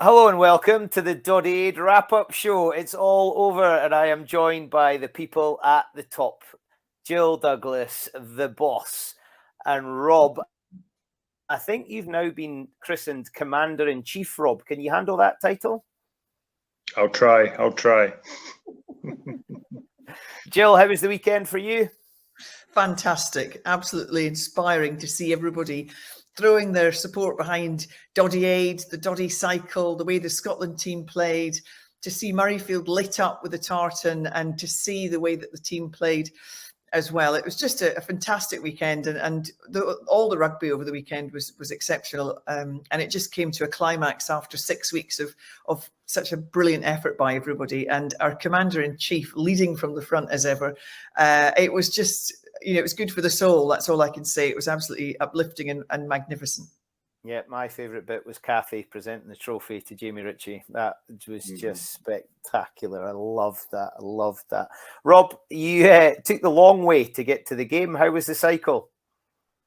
Hello and welcome to the Doddie Aid wrap-up show. It's all over and I am joined by the people at the top. Jill Douglas, the boss, and Rob. I think you've now been christened Commander-in-Chief, Rob. Can you handle that title? I'll try. Jill, how was the weekend for you? Fantastic. Absolutely inspiring to see everybody throwing their support behind Doddie Aid, the Doddie cycle, the way the Scotland team played, to see Murrayfield lit up with the tartan and to see the way that the team played as well. It was just a fantastic weekend, and all the rugby over the weekend was exceptional, and it just came to a climax after 6 weeks of such a brilliant effort by everybody, and our Commander-in-Chief leading from the front as ever. It was just, it was good for the soul. That's all I can say. It was absolutely uplifting and magnificent. Yeah, my favourite bit was Kathy presenting the trophy to Jamie Ritchie. That was just spectacular. I loved that. Rob, you took the long way to get to the game. How was the cycle?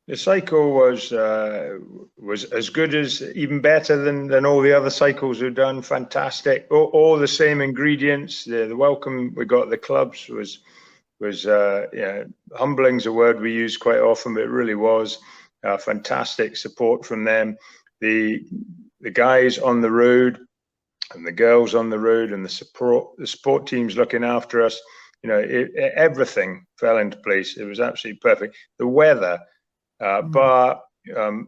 The cycle was as good as, even better than all the other cycles we've done. Fantastic. All the same ingredients. The welcome we got at the clubs was humbling's a word we use quite often, but it really was fantastic support from them. The guys on the road and the girls on the road and the support teams looking after us, everything fell into place. It was absolutely perfect. The weather, bar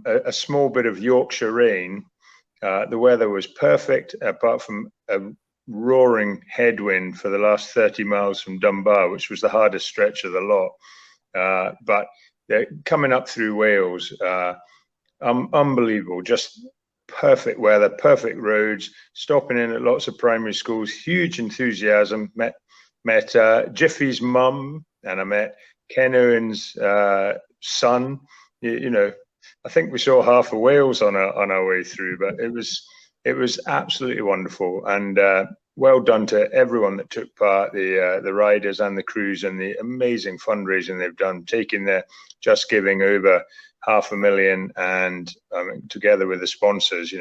a small bit of Yorkshire rain, the weather was perfect apart from a roaring headwind for the last 30 miles from Dunbar, which was the hardest stretch of the lot. But coming up through Wales, unbelievable, just perfect weather, perfect roads, stopping in at lots of primary schools, huge enthusiasm. Met Jiffy's mum, and I met Ken Owen's son. I think we saw half of Wales on our way through, but it was absolutely wonderful, and well done to everyone that took part, the riders and the crews, and the amazing fundraising they've done, taking their Just Giving over 500,000, and together with the sponsors,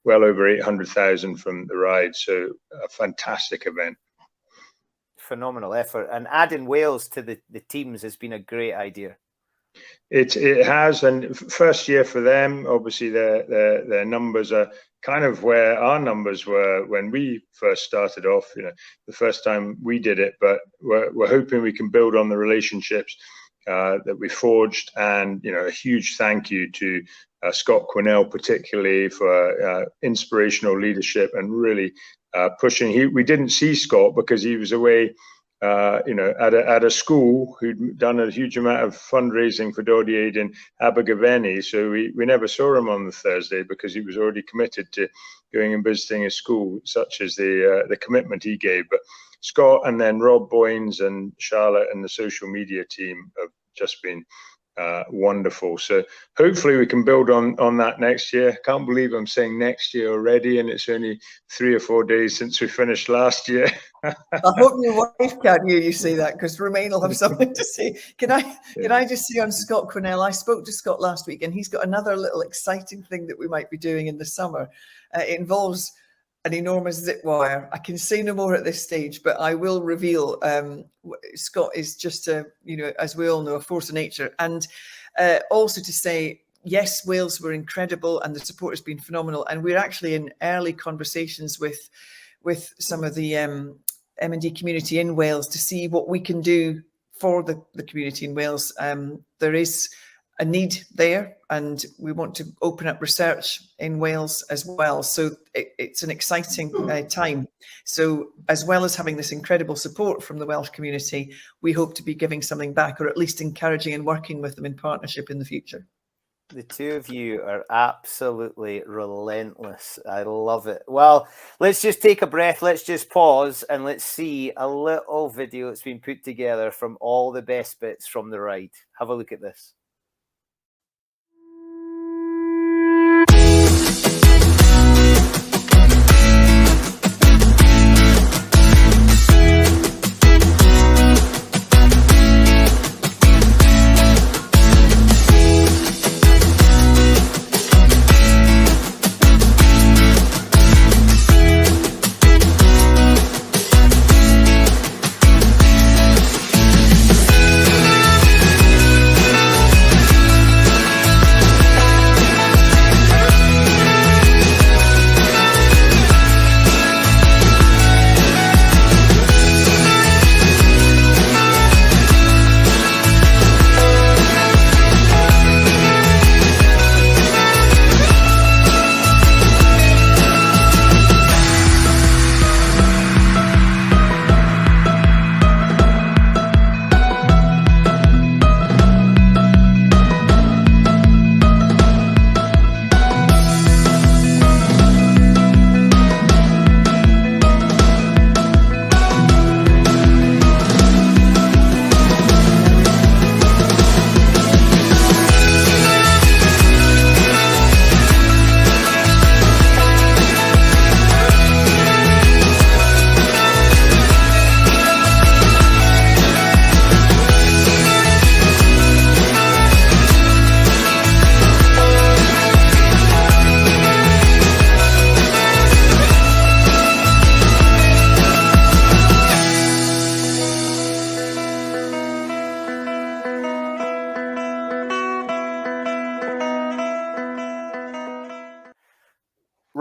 well over 800,000 from the ride. So a fantastic event. Phenomenal effort, and adding Wales to the teams has been a great idea. It has, and first year for them, obviously their numbers are kind of where our numbers were when we first started off, the first time we did it, but we're hoping we can build on the relationships that we forged, and a huge thank you to Scott Quinnell particularly for inspirational leadership and really pushing. We didn't see Scott because he was away at a school who'd done a huge amount of fundraising for Doddie Aid in Abergavenny. So we never saw him on the Thursday because he was already committed to going and visiting a school, such as the commitment he gave. But Scott and then Rob Boynes and Charlotte and the social media team have just been wonderful. So hopefully we can build on that next year. Can't believe I'm saying next year already, and it's only 3 or 4 days since we finished last year. I hope your wife can't hear you say that, because Romain will have something to say. Can I just say on Scott Quinnell, I spoke to Scott last week, and he's got another little exciting thing that we might be doing in the summer. It involves an enormous zip wire. I can say no more at this stage, but I will reveal Scott is just as we all know, a force of nature. And also to say, yes, Wales were incredible and the support has been phenomenal. And we're actually in early conversations with some of the M&D community in Wales to see what we can do for the community in Wales. There is a need there, and we want to open up research in Wales as well. So it's an exciting time. So as well as having this incredible support from the Welsh community, we hope to be giving something back, or at least encouraging and working with them in partnership in the future. The two of you are absolutely relentless. I love it. Well, let's just take a breath. Let's just pause and let's see a little video that's been put together from all the best bits from the ride. Have a look at this.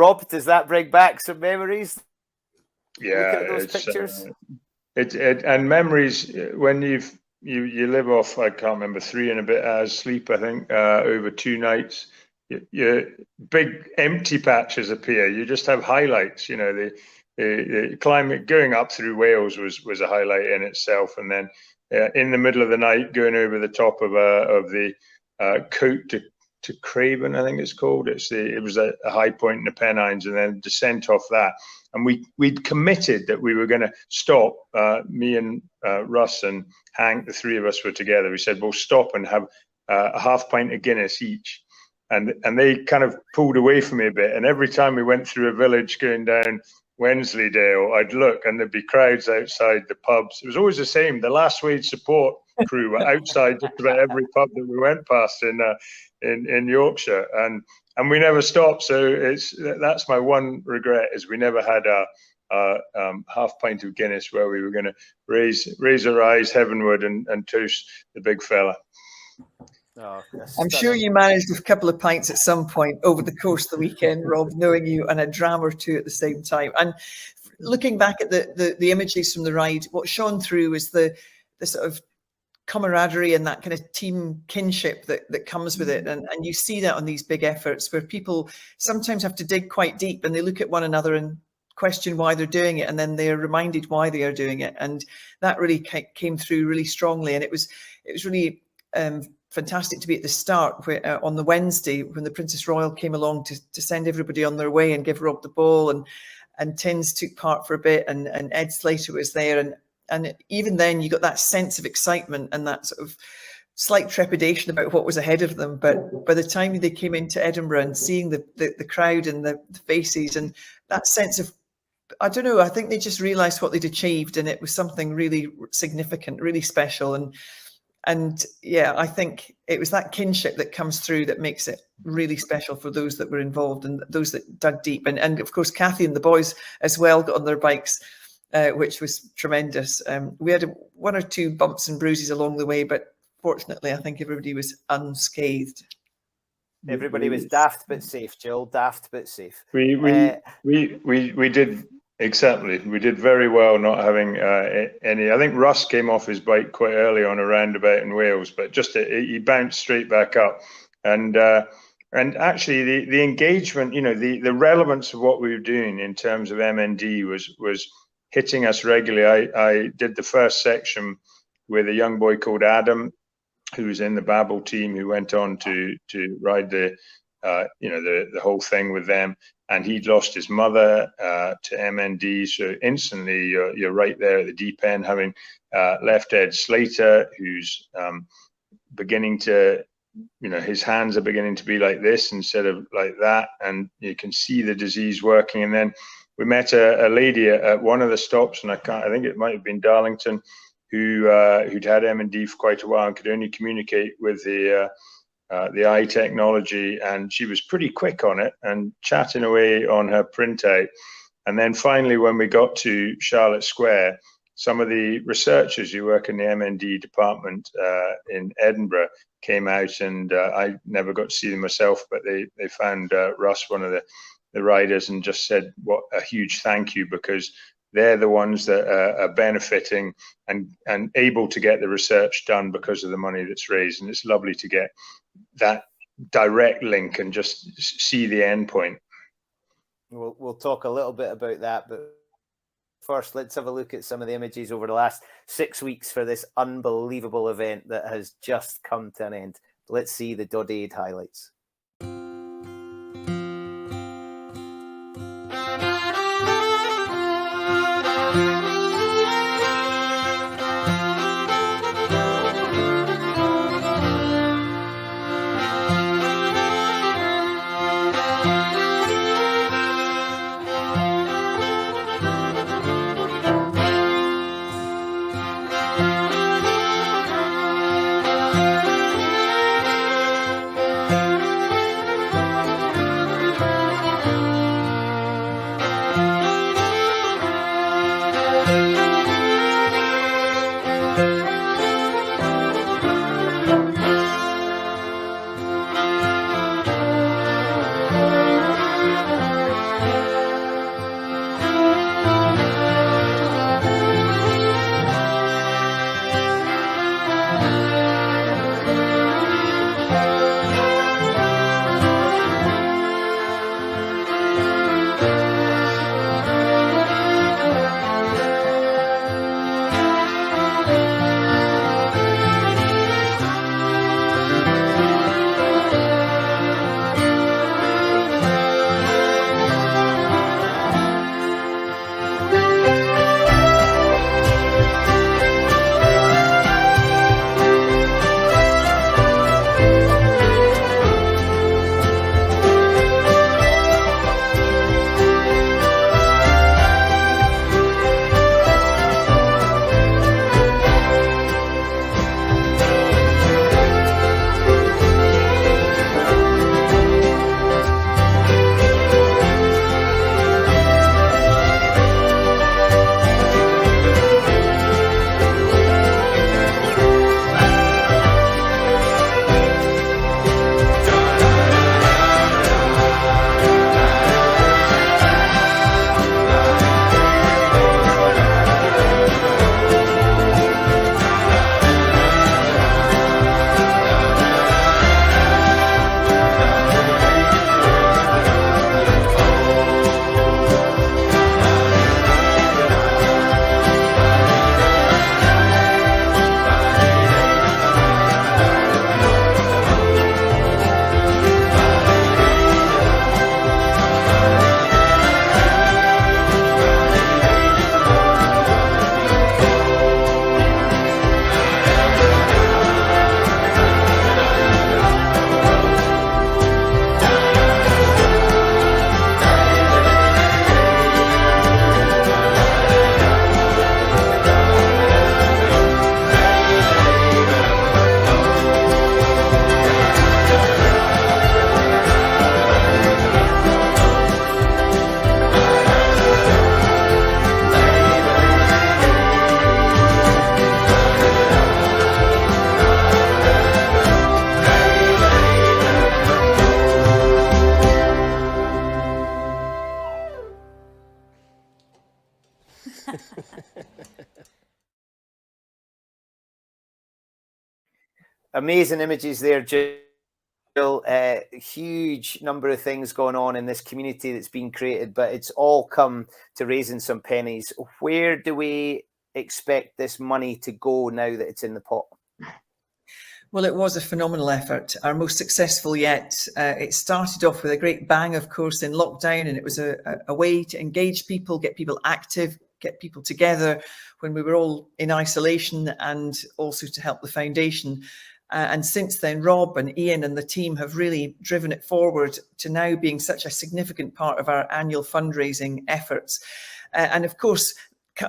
Rob, does that bring back some memories? Yeah, look at those pictures. And memories when you live off, I can't remember, 3 and a bit hours sleep, I think, over 2 nights. Your big empty patches appear. You just have highlights. You know, the climate going up through Wales was a highlight in itself, and then in the middle of the night going over the top of the Cote to Craven, I think it's called. It was a high point in the Pennines, and then descent off that. And we'd committed that we were going to stop. Me and Russ and Hank, the 3 of us were together. We said we'll stop and have a half pint of Guinness each. And they kind of pulled away from me a bit. And every time we went through a village going down Wensleydale, I'd look and there'd be crowds outside the pubs. It was always the same. The Last Wage support crew were outside just about every pub that we went past in Yorkshire, and we never stopped. So that's my one regret, is we never had a half pint of Guinness where we were going to raise our eyes heavenward and toast the big fella. Oh, I'm sure you managed a couple of pints at some point over the course of the weekend, Rob, knowing you, and a dram or 2 at the same time. And looking back at the images from the ride, what shone through was the sort of camaraderie and that kind of team kinship that comes with it. And you see that on these big efforts where people sometimes have to dig quite deep and they look at one another and question why they're doing it, and then they're reminded why they are doing it. And that really came through really strongly. And it was really fantastic to be at the start where, on the Wednesday, when the Princess Royal came along to send everybody on their way and give Rob the ball, and Tins took part for a bit, and Ed Slater was there, and even then you got that sense of excitement and that sort of slight trepidation about what was ahead of them. But by the time they came into Edinburgh and seeing the crowd and the faces and that sense of, I don't know, I think they just realised what they'd achieved, and it was something really significant, really special. And yeah, I think it was that kinship that comes through that makes it really special for those that were involved and those that dug deep. And of course, Kathy and the boys as well got on their bikes, which was tremendous. We had 1 or 2 bumps and bruises along the way, but fortunately, I think everybody was unscathed. Everybody was daft but safe, Jill. Daft but safe. We did. Exactly. We did very well not having any. I think Russ came off his bike quite early on a roundabout in Wales, but just he bounced straight back up. And actually the engagement, you know, the relevance of what we were doing in terms of MND was hitting us regularly. I did the first section with a young boy called Adam, who was in the Babel team, who went on to ride the whole thing with them. And he'd lost his mother to MND. So instantly you're right there at the deep end, having left Ed Slater, who's beginning to, you know, his hands are beginning to be like this instead of like that. And you can see the disease working. And then we met a lady at one of the stops, and I think it might have been Darlington, who'd had MND for quite a while and could only communicate with the eye technology, and she was pretty quick on it and chatting away on her printout. And then finally, when we got to Charlotte Square, some of the researchers who work in the MND department in Edinburgh came out, and I never got to see them myself, but they found Russ, one of the riders, and just said what a huge thank you, because they're the ones that are benefiting and able to get the research done because of the money that's raised. And it's lovely to get that direct link and just see the end point. We'll talk a little bit about that, but first let's have a look at some of the images over the last 6 weeks for this unbelievable event that has just come to an end. Let's see the Doddie Aid highlights. Amazing images there, Jill. A huge number of things going on in this community that's been created, but it's all come to raising some pennies. Where do we expect this money to go now that it's in the pot? Well, it was a phenomenal effort, our most successful yet. It started off with a great bang, of course, in lockdown, and it was a way to engage people, get people active, get people together when we were all in isolation, and also to help the foundation. And since then, Rob and Ian and the team have really driven it forward to now being such a significant part of our annual fundraising efforts. And of course,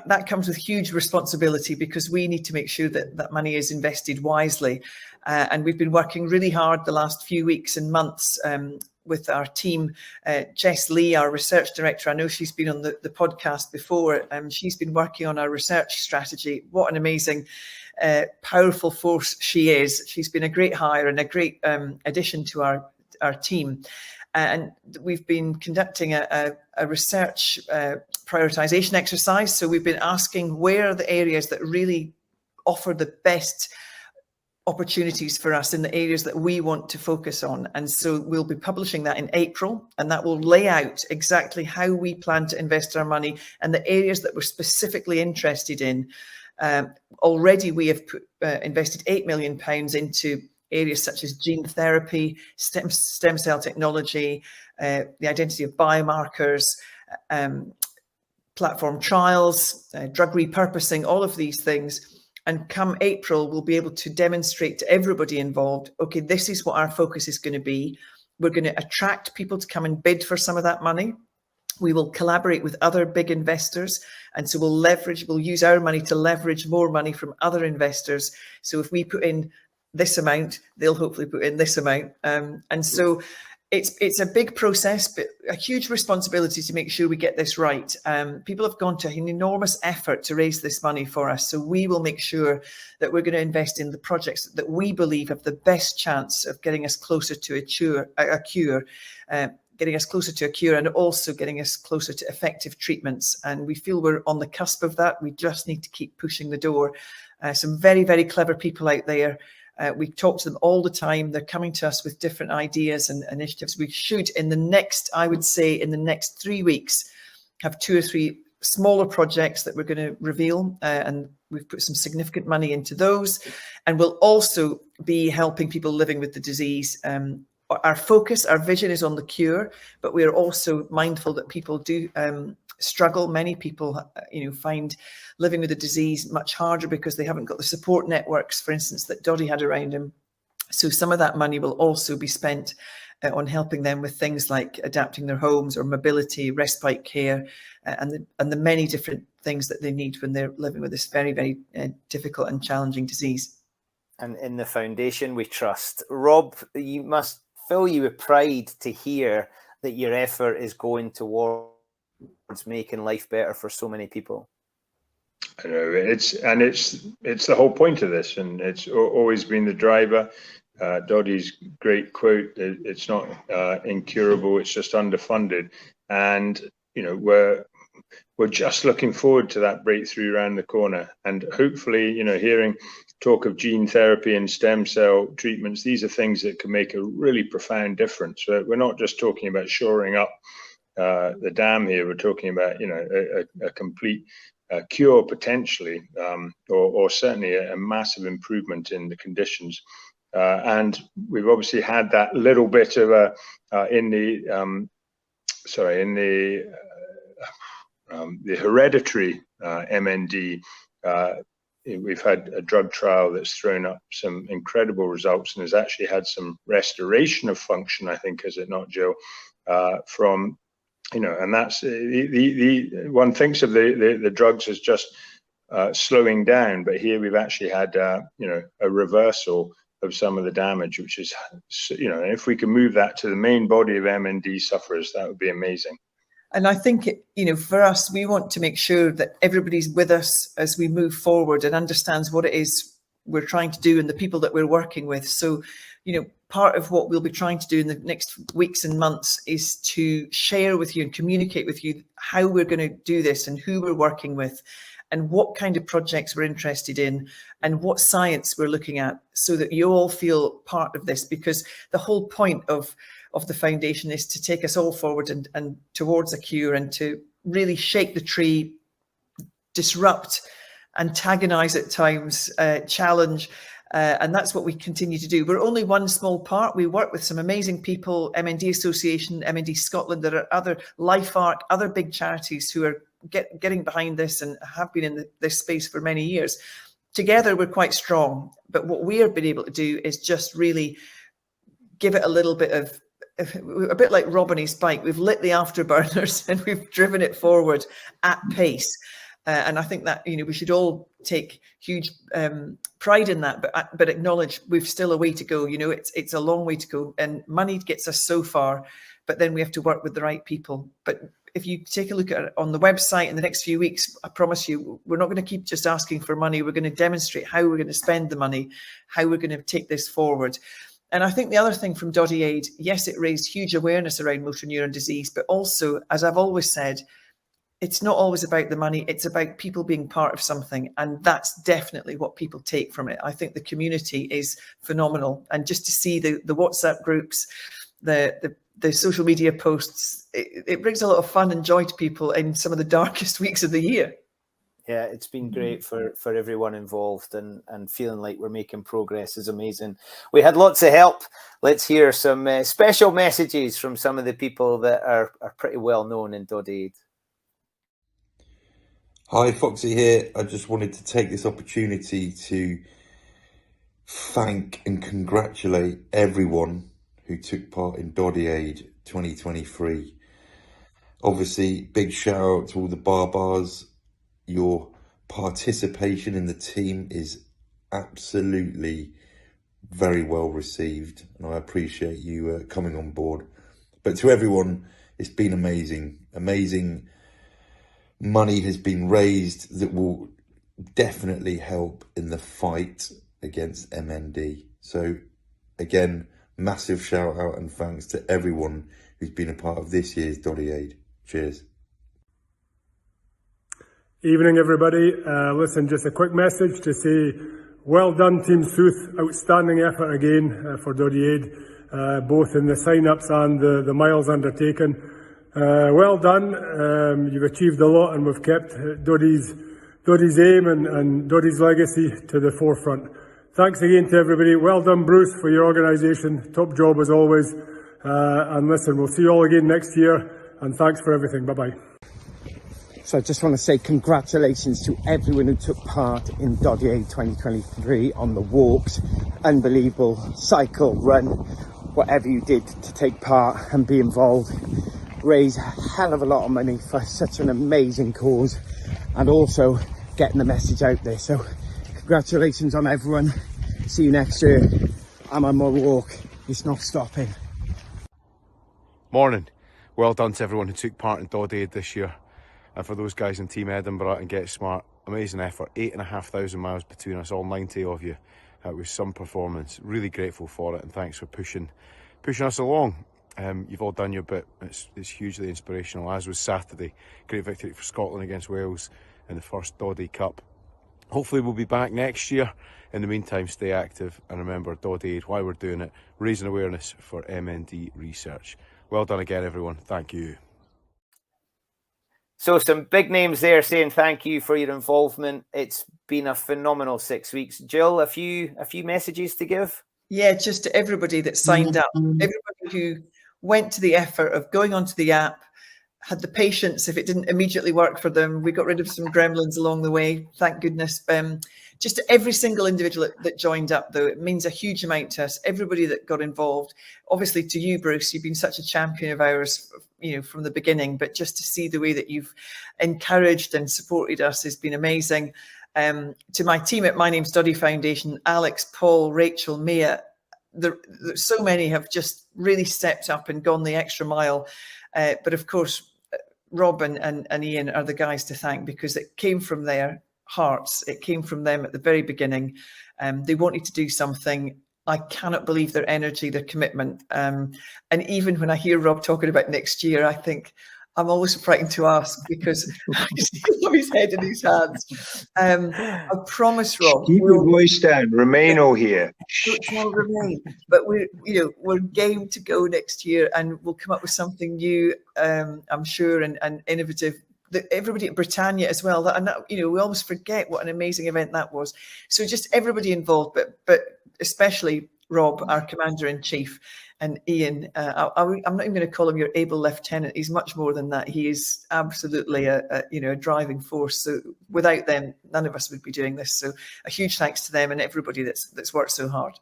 that comes with huge responsibility, because we need to make sure that that money is invested wisely. And we've been working really hard the last few weeks and months with our team. Jess Lee, our research director, I know she's been on the podcast before. She's been working on our research strategy. What an amazing, powerful force she is. She's been a great hire and a great addition to our team. And we've been conducting a research prioritization exercise. So we've been asking where are the areas that really offer the best opportunities for us in the areas that we want to focus on. And so we'll be publishing that in April, and that will lay out exactly how we plan to invest our money and the areas that we're specifically interested in. Already we have invested £8 million into areas such as gene therapy, stem cell technology, the identity of biomarkers, platform trials, drug repurposing, all of these things. And come April, we'll be able to demonstrate to everybody involved, okay, this is what our focus is going to be. We're going to attract people to come and bid for some of that money. We will collaborate with other big investors. And so we'll use our money to leverage more money from other investors. So if we put in this amount, they'll hopefully put in this amount. And so it's a big process, but a huge responsibility to make sure we get this right. People have gone to an enormous effort to raise this money for us. So we will make sure that we're going to invest in the projects that we believe have the best chance of getting us closer to a cure, and also getting us closer to effective treatments. And we feel we're on the cusp of that. We just need to keep pushing the door. Some very, very clever people out there. We talk to them all the time. They're coming to us with different ideas and initiatives. We should, I would say in the next 3 weeks, have 2 or 3 smaller projects that we're going to reveal. And we've put some significant money into those. And we'll also be helping people living with the disease. Our focus, our vision is on the cure, but we are also mindful that people do struggle. Many people, find living with the disease much harder because they haven't got the support networks, for instance, that Doddie had around him. So some of that money will also be spent on helping them with things like adapting their homes or mobility, respite care, and the many different things that they need when they're living with this very, very difficult and challenging disease. And in the foundation, we trust. Rob, you must fill you with pride to hear that your effort is going towards making life better for so many people. I know it's the whole point of this, and it's always been the driver. Doddie's great quote: "It's not incurable; it's just underfunded." And we're just looking forward to that breakthrough around the corner, and hopefully, hearing talk of gene therapy and stem cell treatments. These are things that can make a really profound difference. So we're not just talking about shoring up the dam here. We're talking about a complete cure potentially, or certainly a massive improvement in the conditions. And we've obviously had that little bit of the hereditary MND. We've had a drug trial that's thrown up some incredible results and has actually had some restoration of function, I think, is it not, Jill? From and that's the one thinks of the drugs as just slowing down, but here we've actually had a reversal of some of the damage, which is if we can move that to the main body of MND sufferers, that would be amazing. And I think, for us, we want to make sure that everybody's with us as we move forward and understands what it is we're trying to do and the people that we're working with. So, part of what we'll be trying to do in the next weeks and months is to share with you and communicate with you how we're going to do this and who we're working with, and what kind of projects we're interested in and what science we're looking at, so that you all feel part of this, because the whole point of the foundation is to take us all forward and towards a cure, and to really shake the tree, disrupt, antagonize at times, challenge. And that's what we continue to do. We're only one small part. We work with some amazing people, MND Association, MND Scotland. There are other LifeArc, other big charities who are getting behind this and have been in this space for many years. Together, we're quite strong. But what we have been able to do is just really give it a little bit of, a bit like Rob and his bike. We've lit the afterburners and we've driven it forward at pace. And I think that, we should all take huge pride in that, but acknowledge we've still a way to go. It's a long way to go, and money gets us so far, but then we have to work with the right people. But if you take a look at it on the website in the next few weeks, I promise you, we're not going to keep just asking for money. We're going to demonstrate how we're going to spend the money, how we're going to take this forward. And I think the other thing from Doddie Aid, yes, it raised huge awareness around motor neuron disease, but also, as I've always said, it's not always about the money. It's about people being part of something. And that's definitely what people take from it. I think the community is phenomenal. And just to see the WhatsApp groups, the social media posts, it brings a lot of fun and joy to people in some of the darkest weeks of the year. Yeah, it's been great for everyone involved, and feeling like we're making progress is amazing. We had lots of help. Let's hear some special messages from some of the people that are pretty well known in Doddie Aid. Hi, Foxy here. I just wanted to take this opportunity to thank and congratulate everyone who took part in Doddie Aid 2023. Obviously, big shout out to all the barbars. Your participation in the team is absolutely very well received, and I appreciate you coming on board. But to everyone, it's been amazing. Amazing money has been raised that will definitely help in the fight against MND. So again, massive shout out and thanks to everyone who's been a part of this year's Doddie Aid. Cheers. Evening, everybody. Listen, just a quick message to say, well done, Team Sooth. Outstanding effort again for Doddie Aid, both in the sign-ups and the miles undertaken. Well done. You've achieved a lot, and we've kept Doddie's aim and Doddie's legacy to the forefront. Thanks again to everybody. Well done, Bruce, for your organisation. Top job as always. And listen, we'll see you all again next year. And thanks for everything. Bye-bye. So I just want to say congratulations to everyone who took part in Doddie Aid 2023 on the walks. Unbelievable. Cycle, run, whatever you did to take part and be involved. Raise a hell of a lot of money for such an amazing cause, and also getting the message out there. So congratulations on everyone. See you next year. I'm on my walk. It's not stopping. Morning. Well done to everyone who took part in Doddie Aid this year. And for those guys in Team Edinburgh and Get Smart, amazing effort. 8,500 miles between us, all 90 of you. It was some performance. Really grateful for it, and thanks for pushing us along. You've all done your bit. It's hugely inspirational, as was Saturday. Great victory for Scotland against Wales in the first Doddie Cup. Hopefully we'll be back next year. In the meantime, stay active, and remember Doddie Aid, why we're doing it, raising awareness for MND research. Well done again, everyone. Thank you. So some big names there saying thank you for your involvement. It's been a phenomenal 6 weeks. Jill, a few messages to give? Yeah, just to everybody that signed up, everybody who went to the effort of going onto the app, had the patience if it didn't immediately work for them. We got rid of some gremlins along the way, thank goodness. Just to every single individual that joined up, though, it means a huge amount to us, everybody that got involved. Obviously to you, Bruce, you've been such a champion of ours, from the beginning, but just to see the way that you've encouraged and supported us has been amazing. To my team at My Name's Doddie Foundation, Alex, Paul, Rachel, Mia, so many have just really stepped up and gone the extra mile. But of course, Rob and Ian are the guys to thank, because it came from their hearts. It came from them at the very beginning. They wanted to do something. I cannot believe their energy, their commitment. And even when I hear Rob talking about next year, I think I'm always frightened to ask because he's got his head in his hands. I promise, Rob. Keep your voice down. Romano here. Don't tell Remain, but we're game to go next year, and we'll come up with something new. I'm sure and innovative. Everybody at Britannia as well. We always forget what an amazing event that was. So just everybody involved, but especially Rob, our Commander-in-Chief, and Ian. I'm not even going to call him your able lieutenant. He's much more than that. He is absolutely a driving force. So without them, none of us would be doing this. So a huge thanks to them and everybody that's worked so hard.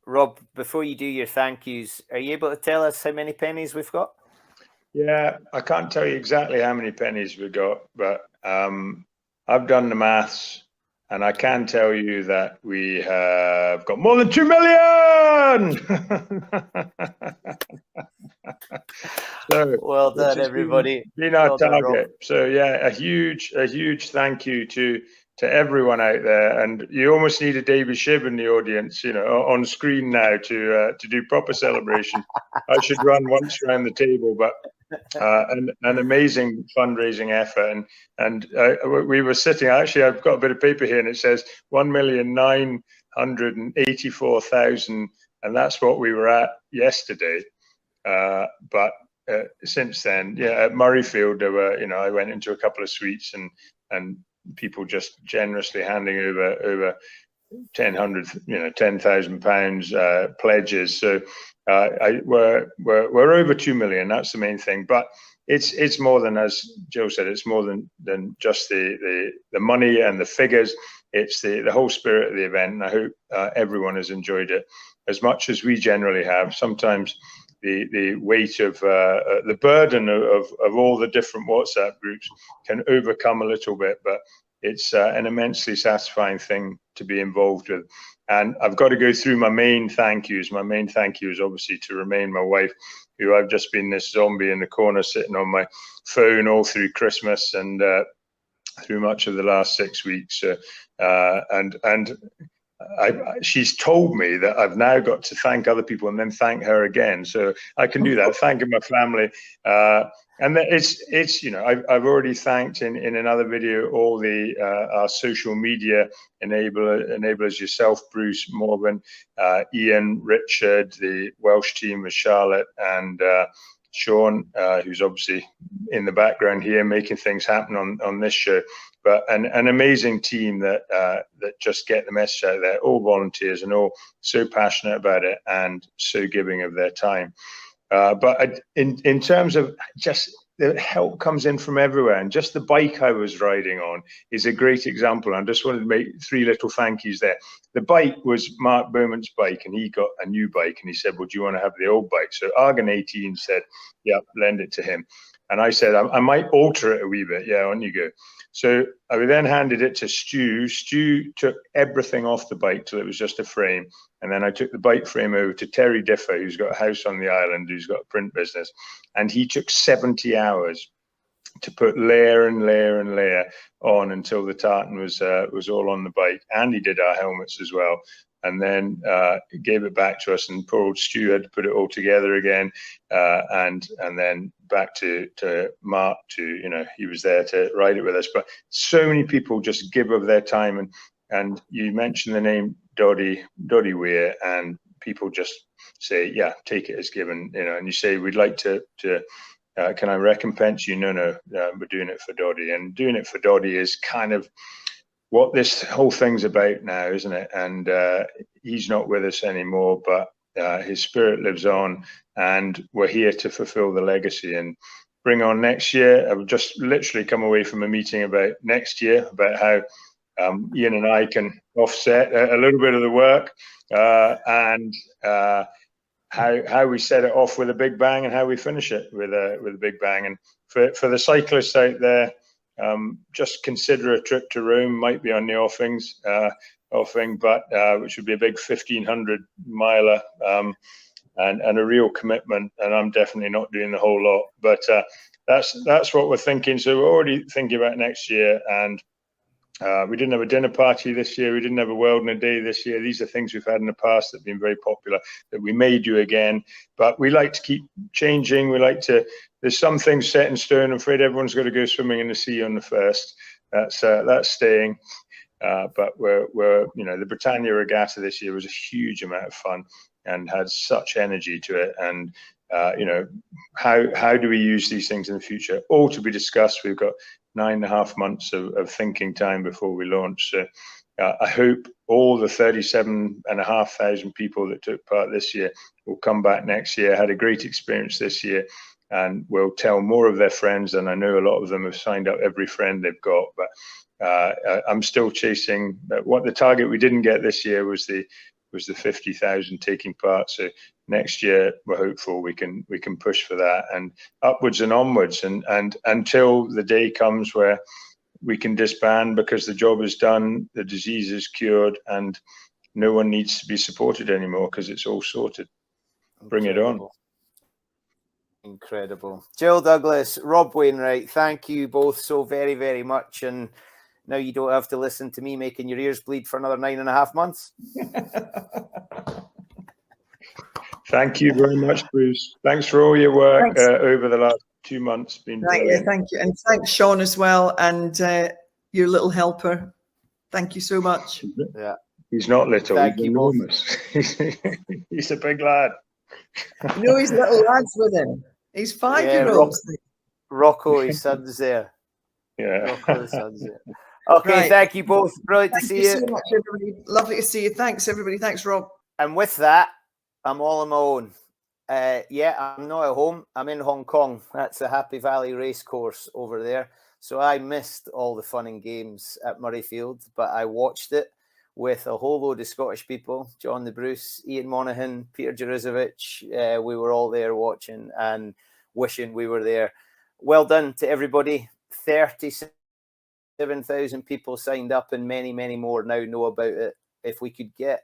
Rob, before you do your thank yous, are you able to tell us how many pennies we've got? Yeah, I can't tell you exactly how many pennies we got, but I've done the maths, and I can tell you that we have got more than 2 million. So well done, everybody. Been our well done, target. So yeah, a huge thank you to everyone out there, and you almost need a Davy Shiv in the audience, on screen now to do proper celebration. I should run once around the table, but an amazing fundraising effort, and we were sitting. Actually, I've got a bit of paper here, and it says 1,984,000, and that's what we were at yesterday. But since then, at Murrayfield, there were, I went into a couple of suites and people just generously handing over 10,000 pounds pledges. So we're over 2 million. That's the main thing. But it's more than, as Joe said, it's more than just the money and the figures. It's the whole spirit of the event. And I hope everyone has enjoyed it as much as we generally have. Sometimes the weight of the burden of all the different WhatsApp groups can overcome a little bit, but it's an immensely satisfying thing to be involved with. And I've got to go through my main thank yous. My main thank you is obviously to Remain, my wife, who I've just been this zombie in the corner sitting on my phone all through Christmas and through much of the last 6 weeks. She's told me that I've now got to thank other people and then thank her again. So I can do that, thanking my family. And it's I've already thanked in another video all the our social media enablers, yourself, Bruce, Morgan, Ian, Richard, the Welsh team with Charlotte and Sean, who's obviously in the background here making things happen on this show. But an amazing team that just get the message out there, all volunteers and all so passionate about it and so giving of their time. But in terms of just the help comes in from everywhere, and just the bike I was riding on is a great example. I just wanted to make 3 little thank yous there. The bike was Mark Bowman's bike, and he got a new bike, and he said, well, do you want to have the old bike? So Argon 18 said, yeah, lend it to him. And I said, I might alter it a wee bit. Yeah, on you go. So I then handed it to Stu. Stu took everything off the bike till it was just a frame. And then I took the bike frame over to Terry Differ, who's got a house on the island, who's got a print business. And he took 70 hours to put layer and layer and layer on until the tartan was all on the bike. And he did our helmets as well. And then gave it back to us, and poor old Stu had to put it all together again, and then back to Mark he was there to ride it with us. But so many people just give of their time, and you mentioned the name Doddie Weir, and people just say, yeah, take it as given, and you say, we'd like to can I recompense you? No, we're doing it for Doddie, and doing it for Doddie is kind of what this whole thing's about now, isn't it? And he's not with us anymore, but his spirit lives on, and we're here to fulfill the legacy and bring on next year. I've just literally come away from a meeting about next year, about how Ian and I can offset a little bit of the work, and how we set it off with a big bang and how we finish it with a big bang. And for the cyclists out there, just consider a trip to Rome. Might be on the offing, but which would be a big 1,500 miler, and a real commitment. And I'm definitely not doing the whole lot, but that's what we're thinking. So we're already thinking about next year, and We didn't have a dinner party this year. We didn't have a World in a Day this year. These are things we've had in the past that have been very popular that we may do again. But we like to keep changing. We like to, there's some things set in stone. I'm afraid everyone's got to go swimming in the sea on the 1st. That's staying. But the Britannia Regatta this year was a huge amount of fun and had such energy to it. And how do we use these things in the future? All to be discussed. We've got 9.5 months of thinking time before we launch. So I hope all the 37,500 people that took part this year will come back next year, had a great experience this year, and will tell more of their friends. And I know a lot of them have signed up every friend they've got, but I'm still chasing what the target we didn't get this year was the 50,000 taking part. So next year we're hopeful we can push for that and upwards and onwards, and until the day comes where we can disband because the job is done, the disease is cured, and no one needs to be supported anymore because it's all sorted. Bring it on. Incredible. Jill Douglas, Rob Wainwright, thank you both so very, very much. And now you don't have to listen to me making your ears bleed for another 9.5 months. Thank you very much, Bruce. Thanks for all your work over the last 2 months. Been brilliant. Thank you. And thanks, Sean, as well, and your little helper. Thank you so much. Yeah. He's not little. Thank he's you enormous. He's a big lad. He's little lads with him. He's 5-year-olds. Rocco, his son's there. Yeah. Rocco, his son's there. Okay, thank you both. Brilliant to see you. Thank you so much, everybody. Lovely to see you. Thanks, everybody. Thanks, Rob. And with that, I'm all on my own. I'm not at home. I'm in Hong Kong. That's the Happy Valley Racecourse over there. So I missed all the fun and games at Murrayfield, but I watched it with a whole load of Scottish people, John the Bruce, Ian Monaghan, Peter Jurizovic. We were all there watching and wishing we were there. Well done to everybody. 37,000 people signed up, and many, many more now know about it. If we could get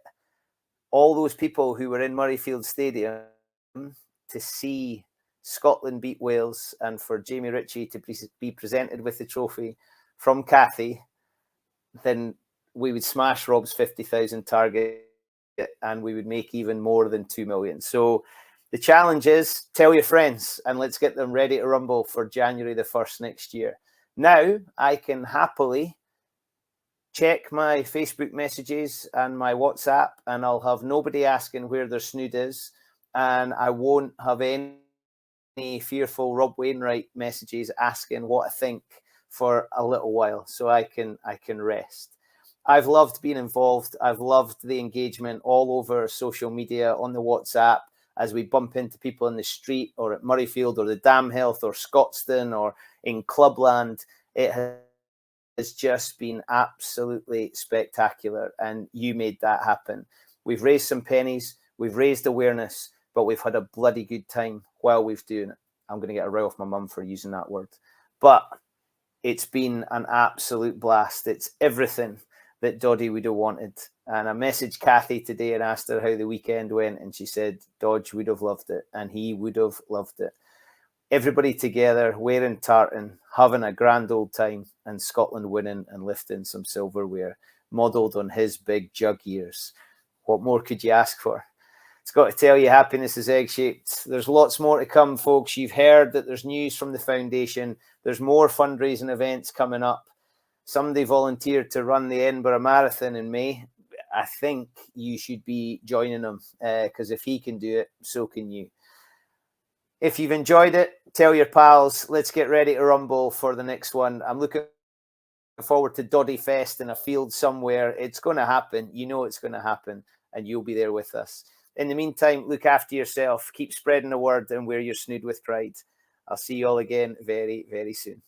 all those people who were in Murrayfield Stadium to see Scotland beat Wales and for Jamie Ritchie to be presented with the trophy from Cathy, then we would smash Rob's 50,000 target and we would make even more than 2 million. So the challenge is tell your friends and let's get them ready to rumble for January the 1st next year. Now I can happily check my Facebook messages and my WhatsApp, and I'll have nobody asking where their snood is, and I won't have any fearful Rob Wainwright messages asking what I think for a little while, so I can rest. I've loved being involved. I've loved the engagement all over social media, on the WhatsApp, as we bump into people in the street or at Murrayfield or the Dam Health or Scotstoun or in Clubland. It has just been absolutely spectacular, and you made that happen. We've raised some pennies, we've raised awareness, but we've had a bloody good time while we've doing it. I'm going to get a row off my mum for using that word, but it's been an absolute blast. It's everything that Doddie would have wanted. And I messaged Cathy today and asked her how the weekend went, and she said Dodge would have loved it and he would have loved it. Everybody together, wearing tartan, having a grand old time, and Scotland winning and lifting some silverware, modelled on his big jug ears. What more could you ask for? It's got to tell you, happiness is egg-shaped. There's lots more to come, folks. You've heard that there's news from the foundation. There's more fundraising events coming up. Somebody volunteered to run the Edinburgh Marathon in May. I think you should be joining him, because if he can do it, so can you. If you've enjoyed it, tell your pals. Let's get ready to rumble for the next one. I'm looking forward to Doddie Fest in a field somewhere. It's going to happen. You know it's going to happen, and you'll be there with us. In the meantime, look after yourself. Keep spreading the word and wear your snood with pride. I'll see you all again very, very soon.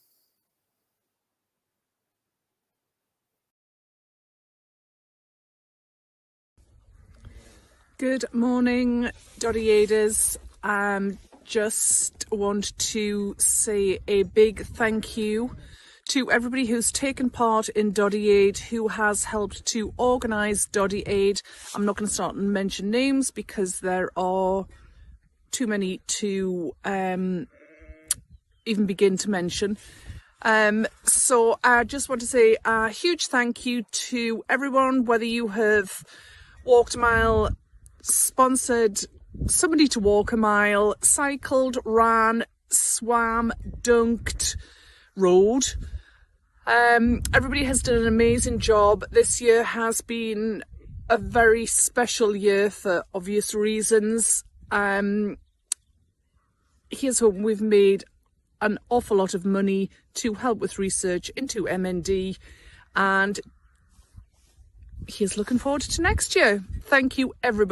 Good morning, Doddie Aiders. Just want to say a big thank you to everybody who's taken part in Doddie Aid, who has helped to organise Doddie Aid. I'm not going to start and mention names because there are too many to even begin to mention. So I just want to say a huge thank you to everyone, whether you have walked a mile, sponsored somebody to walk a mile, cycled, ran, swam, dunked, rode. Everybody has done an amazing job. This year has been a very special year for obvious reasons. Here's hoping we've made an awful lot of money to help with research into MND, and here's looking forward to next year. Thank you, everybody.